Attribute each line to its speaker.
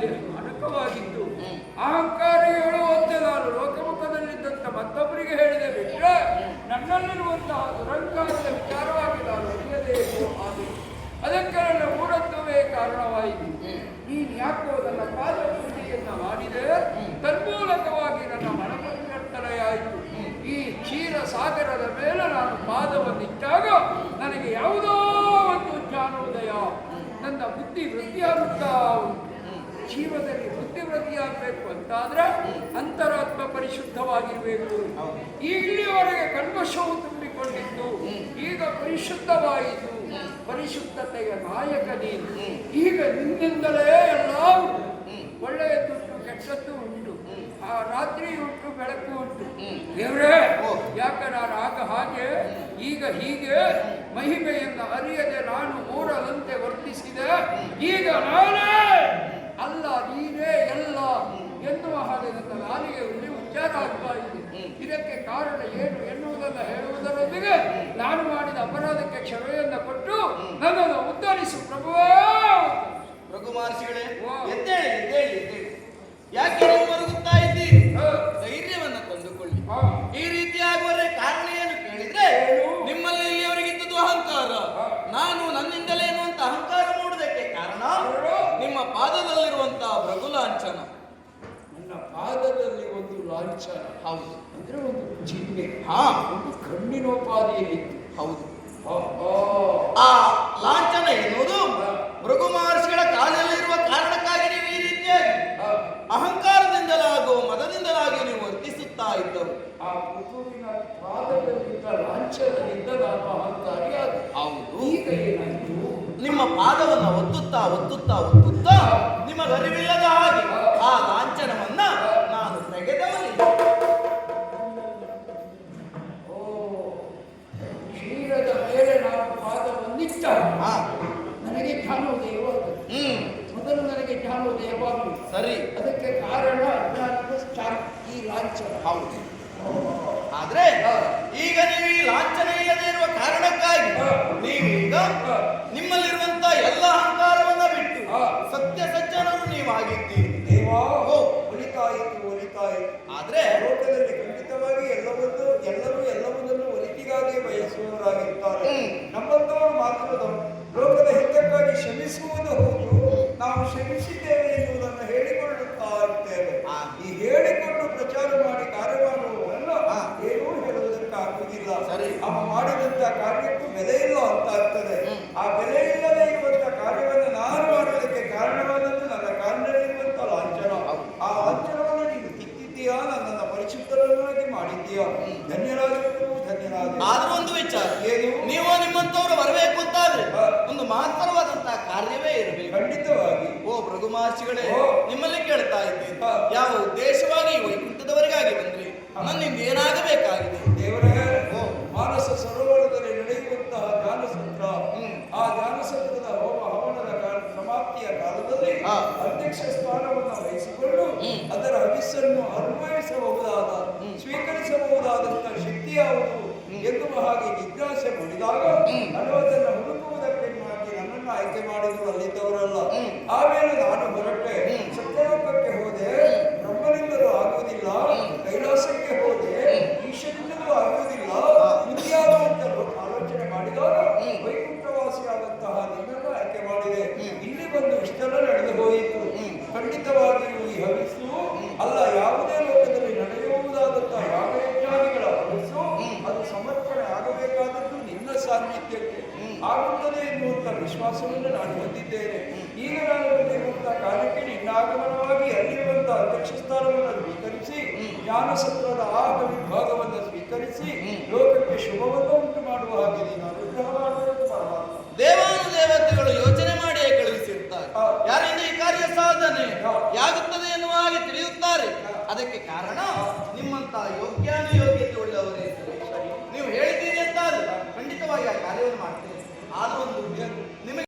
Speaker 1: ನನ್ನಲ್ಲಿ ಅಣಕವಾಗಿದ್ದು ಅಹಂಕಾರ ಹೇಳುವಂತೆ ನಾನು ಲೋಕಮುಖದಲ್ಲಿದ್ದಂಥ ಮತ್ತೊಬ್ಬರಿಗೆ ಹೇಳಿದೆ ಬಿಟ್ಟರೆ ನನ್ನಲ್ಲಿರುವಂತಹ ದುರಂಕಾರದ ವಿಚಾರವಾಗಿ ನಾನು ಅರಿಯದೇ ಹಾಗೆ ಅದಕ್ಕೆ ನನ್ನ ಮೂಢತ್ವವೇ ಕಾರಣವಾಯಿತು. ನೀನು ಯಾಕೋ ನನ್ನ ಪಾದ ಪೂಜೆಯನ್ನು ಮಾಡಿದೆ, ತನ್ಮೂಲಕವಾಗಿ ನನ್ನ ಮನಪರಿವರ್ತನೆಯಾಯಿತು. ಈ ಕ್ಷೀರ ಸಾಗರದ ಮೇಲೆ ನಾನು ಪಾದವನ್ನಿಟ್ಟಾಗ ನನಗೆ ಯಾವುದೋ ಒಂದು ಜ್ಞಾನೋದಯ, ನನ್ನ ಬುದ್ಧಿ ವೃದ್ಧಿಯಾಗುತ್ತಾ ಉಂಟು. ಜೀವನದಲ್ಲಿ ಬುದ್ಧಿ ವೃದ್ಧಿಯಾಗಬೇಕು ಅಂತಾದ್ರೆ ಅಂತರಾತ್ಮ ಪರಿಶುದ್ಧವಾಗಿರಬೇಕು. ಇಲ್ಲಿಯವರೆಗೆ ಕಲ್ಮಶವು ತುಂಬಿಕೊಂಡಿದ್ದು ಈಗ ಪರಿಶುದ್ಧವಾಯಿತು. ಪರಿಶುದ್ಧತೆಯ ನಾಯಕ ನೀನು. ಈಗ ನಿನ್ನಿಂದಲೇ ಎಲ್ಲ ಉಂಟು. ಒಳ್ಳೆಯದುಂಟು, ಕೆಟ್ಟದ್ದು ಉಂಟು, ಆ ರಾತ್ರಿ ಉಂಟು, ಬೆಳಕು ಉಂಟು. ದೇವರೇ, ಯಾಕೆ ನಾನು ಆಗ ಹಾಗೆ ಈಗ ಹೀಗೆ ಮಹಿಮೆಯನ್ನು ಅರಿಯದೆ ನಾನು ಮೂರದಂತೆ ವರ್ತಿಸಿದೆ. ಈಗ ನಾನೇ ಅಲ್ಲ ನೀನೇ ಎಲ್ಲ ಎನ್ನುವ ಹಾಗೆ ನನ್ನ ನಾಲಿಗೆಯಲ್ಲಿ ಉಚ್ಚಾರ ಆಗ್ತಾ ಇದೆ. ಇದಕ್ಕೆ ಕಾರಣ ಏನು ಎನ್ನುವುದನ್ನು ಹೇಳುವುದರೊಂದಿಗೆ ನಾನು ಮಾಡಿದ ಅಪರಾಧಕ್ಕೆ ಕ್ಷಮೆಯನ್ನು ಕೊಟ್ಟು ನನ್ನನ್ನು ಉದ್ಧರಿಸು ಪ್ರಭುವೇ.
Speaker 2: ರಘು ಮಹರ್ಷಿಗಳೇ, ಎದ್ದೇಳಿ. ಯಾಕೆ ನೀವು ಮರುಗುತ್ತಾ ಇದ್ದೀರಿ? ಧೈರ್ಯವನ್ನು ತಂದುಕೊಳ್ಳಿ. ಈ ರೀತಿ ಆಗುವ ಕಾರಣ ಏನು ಕೇಳಿದ್ರೆ, ನಿಮ್ಮಲ್ಲಿ ಇಲ್ಲಿಯವರೆಗಿದ್ದದ್ದು ಅಹಂಕಾರ. ನಾನು ನನ್ನಿಂದಲೇನು ಅಂತ ಅಹಂಕಾರ ಮಾಡುವುದಕ್ಕೆ ಕಾರಣ ನಿಮ್ಮ ಪಾದದಲ್ಲಿರುವಂತಹ ಭೃಗು ಲಾಂಛನ.
Speaker 1: ನನ್ನ ಪಾದದಲ್ಲಿ ಒಂದು ಲಾಂಛನ?
Speaker 2: ಹೌದು.
Speaker 1: ಅಂದ್ರೆ ಒಂದು ಚಿಹ್ನೆ.
Speaker 2: ಒಂದು
Speaker 1: ಕಣ್ಣಿನೋಪಾದಿಯಲ್ಲಿ.
Speaker 2: ಹೌದು. ಆ ಲಾಂಛನ ಎನ್ನುವುದು ಭೃಗು ಮಹರ್ಷಿಗಳ ಕಾಲದಲ್ಲಿರುವ ಕಾರಣಕ್ಕಾಗಿ ನೀವು ಈ ರೀತಿಯಾಗಿ ಅಹಂಕಾರದಿಂದಲಾಗೋ ಮದದಿಂದಲಾಗಿ ನೀವು ವರ್ತಿಸುತ್ತಾ ಇದ್ದವು.
Speaker 1: ಆ ಭೃಗುವಿನ ಪಾದದಲ್ಲಿದ್ದ ಲಾಂಛನದಿಂದ ನಾನು ಅಹಂಕಾರಿ ಆದ.
Speaker 2: ಹೌದು.
Speaker 1: ಈಗ ಏನಾಯ್ತು?
Speaker 2: ನಿಮ್ಮ ಪಾದವನ್ನು ಒತ್ತುತ್ತಾ ನಿಮಗರಿವಿಲ್ಲದ ಹಾಗೆ ಆ ಲಾಂಛನವನ್ನ ನಾನು ತೆಗೆದವನಿಲ್ಲ.
Speaker 1: ಕ್ಷೀರದ ಮೇಲೆ ನಾನು ಪಾದವನ್ನಿಟ್ಟ ನನಗೆ ಜ್ಞಾನೋದಯವಾಗದು. ಮೊದಲು ನನಗೆ ಜ್ಞಾನೋದಯವಾಗಲಿ.
Speaker 2: ಸರಿ.
Speaker 1: ಅದಕ್ಕೆ ಕಾರಣ ಅಜ್ಞಾನದ ಈ ಲಾಂಛನ.
Speaker 2: ಹೌದು. ಆದ್ರೆ ಈಗ ನೀವು ಈ ಲಾಂಛನ ಇಲ್ಲದೆ ಇರುವ ಕಾರಣಕ್ಕಾಗಿ ನೀವೀಗ ನಿಮ್ಮಲ್ಲಿರುವಂತ ಎಲ್ಲ ಅಹಂಕಾರವನ್ನ ಬಿಟ್ಟು ಸತ್ಯ ಸಜ್ಜನರು ನೀವಾಗಿದ್ದೀರಿ. ಒಲಿತಾಯಿತು. ಆದ್ರೆ
Speaker 1: ಲೋಕದಲ್ಲಿ ಖಂಡಿತವಾಗಿ ಎಲ್ಲರೂ ಎಲ್ಲವನ್ನೂ ಒಲಿತಿಗಾಗಿ ಬಯಸುವವರಾಗಿರ್ತಾರೆ. ನಮ್ಮಂತವರು ಮಾತ್ರದವರು ಲೋಕದ ಹಿತಕ್ಕಾಗಿ ಶ್ರಮಿಸುವುದು ಹೌದು. ನಾವು ಶ್ರಮಿಸಿದ್ದೇವೆ ಎನ್ನುವುದನ್ನು ಹೇಳಿಕೊಳ್ಳುತ್ತಾ ಇರ್ತೇವೆ. ಈ ಹೇಳಿಕೊಂಡು ಪ್ರಚಾರ ಮಾಡಿ ಕಾರ್ಯ ಮಾಡುವವರಲ್ಲ ಏನೂ ಹೇಳುವುದಕ್ಕಾಗುವುದಿಲ್ಲ.
Speaker 2: ಸರಿ.
Speaker 1: ಅವ ಮಾಡಿದಂತ ಕಾರ್ಯಕ್ಕೂ ಬೆಲೆ ಇಲ್ಲ ಅಂತ ಆಗ್ತದೆ. ಆ ಬೆಲೆ ಇಲ್ಲದೆ ಇರುವಂತ ಕಾರ್ಯವನ್ನು ನಾನು ಮಾಡುವುದಕ್ಕೆ ಕಾರಣವಾದದ್ದು ನನ್ನ ಕಾರಣದಲ್ಲಿರುವಂತ ಲಾಂಛನ. ಆ ಲಾಂಛನವನ್ನು ನೀನು ಕಿತ್ತಿದ್ದೀಯಾ, ನನ್ನನ್ನು ಪರಿಶುದ್ಧರನ್ನಾಗಿ ಮಾಡಿದ್ದೀಯಾ. ಧನ್ಯರಾಗಬೇಕು, ಧನ್ಯರಾಗ.
Speaker 2: ಆದ್ರೂ ಒಂದು ವಿಚಾರ ಏನು, ನೀವು ನಿಮ್ಮಂತವರು ಬರಬೇಕು ಅಂತಾದ್ರೆ ಒಂದು ಮಹತ್ತರವಾದಂತಹ ಕಾರ್ಯವೇ ಇರಬೇಕು.
Speaker 1: ಖಂಡಿತವಾಗಿ.
Speaker 2: ಓ ಭೃಗು ಮಹರ್ಷಿಗಳೇ, ನಿಮ್ಮಲ್ಲಿ ಕೇಳ್ತಾ ಇದ್ದೇನೆ, ಯಾವ ಉದ್ದೇಶವಾಗಿ ವೈಕುಂಠದವರೆಗಾಗಿ ಬಂದ್ರಿ? ನನ್ನಿಂದ ಏನಾಗಬೇಕಾಗಿದೆ?
Speaker 1: ದೇವರೇ, ಮಾನಸ ಸರೋವರದಲ್ಲಿ ನಡೆಯುವಂತಹ ಧ್ಯಾನಸತ್ರ, ಆ ಧ್ಯಾನಸತ್ರದ ಹೋಮ ಹವನದ ಸಮಾಪ್ತಿಯ ಕಾಲದಲ್ಲಿ ಅಧ್ಯಕ್ಷ ಸ್ಥಾನವನ್ನು ವಹಿಸಿಕೊಂಡು ಅದರ ಹವಿಸ್ಸನ್ನು ಅನ್ವಯಿಸಬಹುದಾದ ಸ್ವೀಕರಿಸಬಹುದಾದಂತಹ ಶಕ್ತಿ ಯಾವುದು ಎನ್ನುವ ಹಾಗೆ ಜಿಜ್ಞಾಸೆ ಮಾಡಿದಾಗ ಅನ್ನೋದನ್ನು ಹುಡುಕುವುದಕ್ಕೆ ನನ್ನನ್ನು ಆಯ್ಕೆ ಮಾಡಿದ್ರು ಅಲ್ಲಿದ್ದವರಲ್ಲ. ಆಮೇಲೆ ನಾನು ಹೊರಟೆ, ಸತ್ಯಲೋಕಕ್ಕೆ ಹೋದೆ, ಬ್ರಹ್ಮನಿಂದಲೂ ಆಗುವುದಿಲ್ಲ. ಕೈಲಾಸಕ್ಕೆ ಹೋದೆ, ಈಶ್ವರನಿಂದಲೂ ಆಗುವುದಿಲ್ಲ. ಇತ್ಯಾದಿ ಅಂತ ಆಲೋಚನೆ ಮಾಡಿದಾಗ ವೈಕುಂಠವಾಸಿಯಾದಂತಹ ನಿನ್ನನ್ನು ಆಯ್ಕೆ ಮಾಡಿದೆ. ಇಲ್ಲಿ ಬಂದು ಇಷ್ಟೆಲ್ಲ ನಡೆದು ಹೋಯಿತು. ಖಂಡಿತವಾಗಿಯೂ ಈ ಹವಿಸ್ಸು ಅಲ್ಲ, ಯಾವುದೇ ಲೋಕದಲ್ಲಿ ನಡೆಯುವುದಾದಂತಹ ಯಾಗಯಜ್ಞಾನಿಗಳ ಹವಿಸ್ಸು ಅದು ಸಮರ್ಪಣೆ ಆಗಬೇಕಾದದ್ದು ನಿನ್ನ ಸಾನ್ನಿಧ್ಯಕ್ಕೆ ಆಗುತ್ತದೆ ಎನ್ನುವಂತ ವಿಶ್ವಾಸವನ್ನು ನಾನು ಹೊಂದಿದ್ದೇನೆ. ಈಗ ನಾನು ಬಂದಿರುವಂತಹ ಕಾರ್ಯಕ್ಕೆ ನಿನ್ನ ಆಗಮನವಾಗಿ ಅಲ್ಲಿರುವಂತಹ ಅಧ್ಯಕ್ಷ ಸ್ಥಾನವನ್ನು ಸ್ವೀಕರಿಸಿ ಜ್ಞಾನಸತ್ರದ ಆ ವಿಭಾಗವನ್ನು ಸ್ವೀಕರಿಸಿ ಲೋಕಕ್ಕೆ ಶುಭವನ್ನು ಉಂಟು ಮಾಡುವ ಹಾಗೆ ನೀನು ಅನುಗ್ರಹ ಮಾಡಬೇಕು.
Speaker 2: ದೇವಾನುದೇವತೆಗಳು ಯೋಚನೆ ಮಾಡಿಯೇ ಕಳುಹಿಸಿರ್ತಾರೆ. ಯಾರಿಂದ ಈ ಕಾರ್ಯ ಸಾಧನೆ ಯಾಗುತ್ತದೆ ಎನ್ನುವ ಹಾಗೆ ತಿಳಿಯುತ್ತಾರೆ. ಅದಕ್ಕೆ ಕಾರಣ ನಿಮ್ಮಂತಹ ಯೋಗ್ಯಾನುಯೋಗ್ಯತೆ ಉಳ್ಳವರೇ. ನೀವು ಹೇಳಿದ್ದೀರಿ ಅಂತ ಖಂಡಿತವಾಗಿ ಆ ಕಾರ್ಯವನ್ನು ಮಾಡ್ತೇನೆ. ಆದರೂ ಒಂದು ನಿಮಗೆ